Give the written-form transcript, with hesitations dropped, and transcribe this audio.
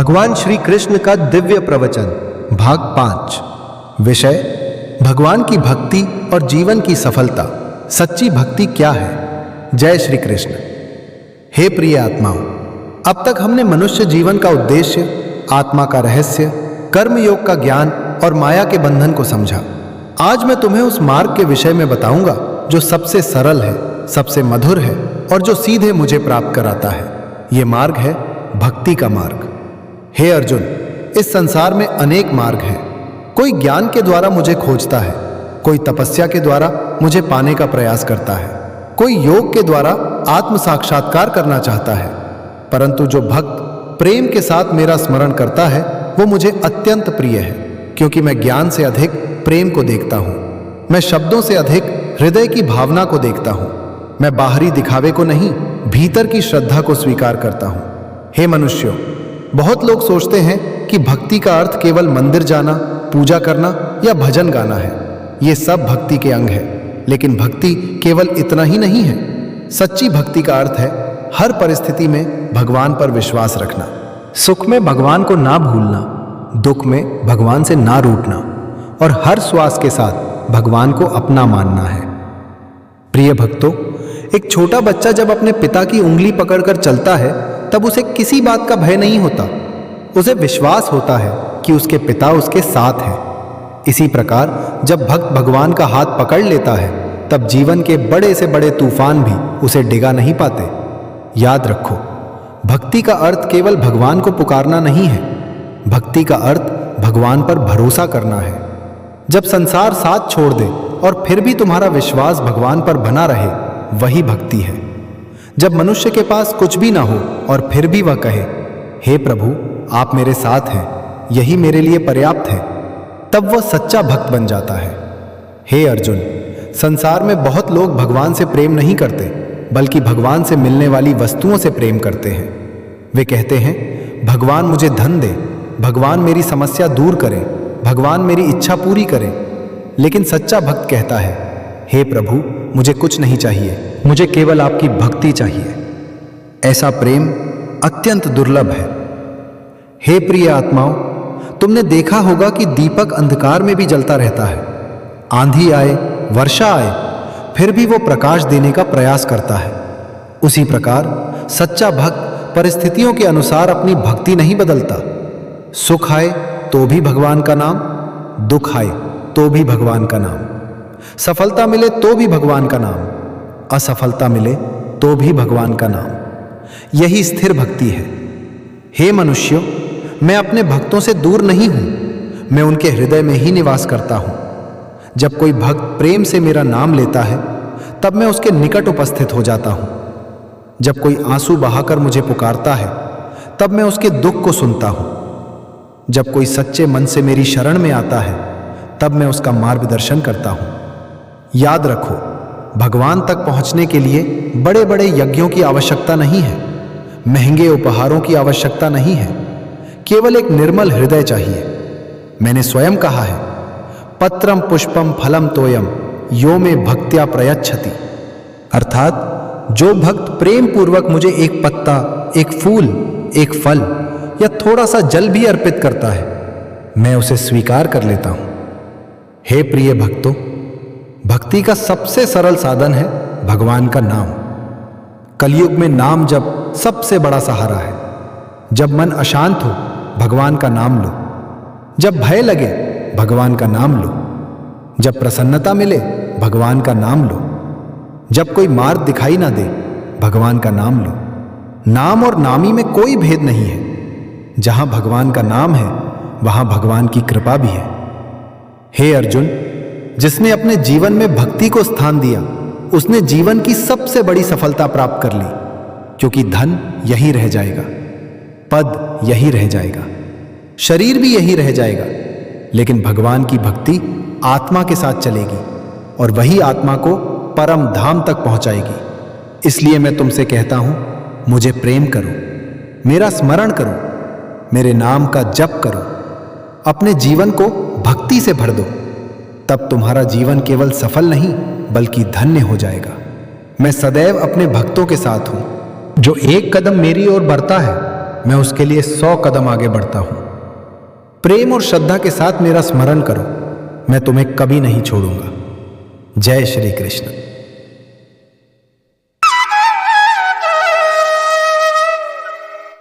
भगवान श्री कृष्ण का दिव्य प्रवचन भाग 5। विषय भगवान की भक्ति और जीवन की सफलता। सच्ची भक्ति क्या है? जय श्री कृष्ण। हे प्रिय आत्माओं, अब तक हमने मनुष्य जीवन का उद्देश्य, आत्मा का रहस्य, कर्म योग का ज्ञान और माया के बंधन को समझा। आज मैं तुम्हें उस मार्ग के विषय में बताऊंगा जो सबसे सरल है, सबसे मधुर है और जो सीधे मुझे प्राप्त कराता है। यह मार्ग है भक्ति का मार्ग। हे अर्जुन, इस संसार में अनेक मार्ग हैं। कोई ज्ञान के द्वारा मुझे खोजता है, कोई तपस्या के द्वारा मुझे पाने का प्रयास करता है, कोई योग के द्वारा आत्म साक्षात्कार करना चाहता है। परंतु जो भक्त प्रेम के साथ मेरा स्मरण करता है वो मुझे अत्यंत प्रिय है, क्योंकि मैं ज्ञान से अधिक प्रेम को देखता हूँ। मैं शब्दों से अधिक हृदय की भावना को देखता हूँ। मैं बाहरी दिखावे को नहीं, भीतर की श्रद्धा को स्वीकार करता हूँ। हे मनुष्यों, बहुत लोग सोचते हैं कि भक्ति का अर्थ केवल मंदिर जाना, पूजा करना या भजन गाना है। ये सब भक्ति के अंग है, लेकिन भक्ति केवल इतना ही नहीं है। सच्ची भक्ति का अर्थ है हर परिस्थिति में भगवान पर विश्वास रखना, सुख में भगवान को ना भूलना, दुख में भगवान से ना रूठना और हर श्वास के साथ भगवान को अपना मानना है। प्रिय भक्तों, एक छोटा बच्चा जब अपने पिता की उंगली पकड़कर चलता है तब उसे किसी बात का भय नहीं होता। उसे विश्वास होता है कि उसके पिता उसके साथ हैं। इसी प्रकार जब भक्त भगवान का हाथ पकड़ लेता है तब जीवन के बड़े से बड़े तूफान भी उसे डिगा नहीं पाते। याद रखो, भक्ति का अर्थ केवल भगवान को पुकारना नहीं है। भक्ति का अर्थ भगवान पर भरोसा करना है। जब संसार साथ छोड़ दे और फिर भी तुम्हारा विश्वास भगवान पर बना रहे, वही भक्ति है। जब मनुष्य के पास कुछ भी ना हो और फिर भी वह कहे, हे प्रभु आप मेरे साथ हैं, यही मेरे लिए पर्याप्त है, तब वह सच्चा भक्त बन जाता है। हे अर्जुन, संसार में बहुत लोग भगवान से प्रेम नहीं करते, बल्कि भगवान से मिलने वाली वस्तुओं से प्रेम करते हैं। वे कहते हैं, भगवान मुझे धन दे, भगवान मेरी समस्या दूर करें, भगवान मेरी इच्छा पूरी करें। लेकिन सच्चा भक्त कहता है, हे प्रभु मुझे कुछ नहीं चाहिए, मुझे केवल आपकी भक्ति चाहिए। ऐसा प्रेम अत्यंत दुर्लभ है। हे प्रिय आत्माओं, तुमने देखा होगा कि दीपक अंधकार में भी जलता रहता है। आंधी आए, वर्षा आए, फिर भी वो प्रकाश देने का प्रयास करता है। उसी प्रकार सच्चा भक्त परिस्थितियों के अनुसार अपनी भक्ति नहीं बदलता। सुख आए तो भी भगवान का नाम, दुख आए तो भी भगवान का नाम, सफलता मिले तो भी भगवान का नाम, असफलता मिले तो भी भगवान का नाम। यही स्थिर भक्ति है। हे मनुष्यों, मैं अपने भक्तों से दूर नहीं हूं, मैं उनके हृदय में ही निवास करता हूं। जब कोई भक्त प्रेम से मेरा नाम लेता है तब मैं उसके निकट उपस्थित हो जाता हूं। जब कोई आंसू बहाकर मुझे पुकारता है तब मैं उसके दुख को सुनता हूं। जब कोई सच्चे मन से मेरी शरण में आता है तब मैं उसका मार्गदर्शन करता हूं। याद रखो, भगवान तक पहुंचने के लिए बड़े बड़े यज्ञों की आवश्यकता नहीं है, महंगे उपहारों की आवश्यकता नहीं है, केवल एक निर्मल हृदय चाहिए। मैंने स्वयं कहा है, पत्रम पुष्पम फलम तोयम यो में भक्त्या प्रयच्छति। अर्थात जो भक्त प्रेम पूर्वक मुझे एक पत्ता, एक फूल, एक फल या थोड़ा सा जल भी अर्पित करता है, मैं उसे स्वीकार कर लेता हूं। हे प्रिय भक्तों, भक्ति का सबसे सरल साधन है भगवान का नाम। कलयुग में नाम जप सबसे बड़ा सहारा है। जब मन अशांत हो, भगवान का नाम लो। जब भय लगे, भगवान का नाम लो। जब प्रसन्नता मिले, भगवान का नाम लो। जब कोई मार्ग दिखाई ना दे, भगवान का नाम लो। नाम और नामी में कोई भेद नहीं है। जहां भगवान का नाम है वहां भगवान की कृपा भी है। हे अर्जुन, जिसने अपने जीवन में भक्ति को स्थान दिया, उसने जीवन की सबसे बड़ी सफलता प्राप्त कर ली, क्योंकि धन यही रह जाएगा, पद यही रह जाएगा, शरीर भी यही रह जाएगा, लेकिन भगवान की भक्ति आत्मा के साथ चलेगी और वही आत्मा को परम धाम तक पहुंचाएगी। इसलिए मैं तुमसे कहता हूं, मुझे प्रेम करो, मेरा स्मरण करो, मेरे नाम का जप करो, अपने जीवन को भक्ति से भर दो, तब तुम्हारा जीवन केवल सफल नहीं बल्कि धन्य हो जाएगा। मैं सदैव अपने भक्तों के साथ हूं। जो एक कदम मेरी ओर बढ़ता है मैं उसके लिए 100 कदम आगे बढ़ता हूं। प्रेम और श्रद्धा के साथ मेरा स्मरण करो, मैं तुम्हें कभी नहीं छोड़ूंगा। जय श्री कृष्ण।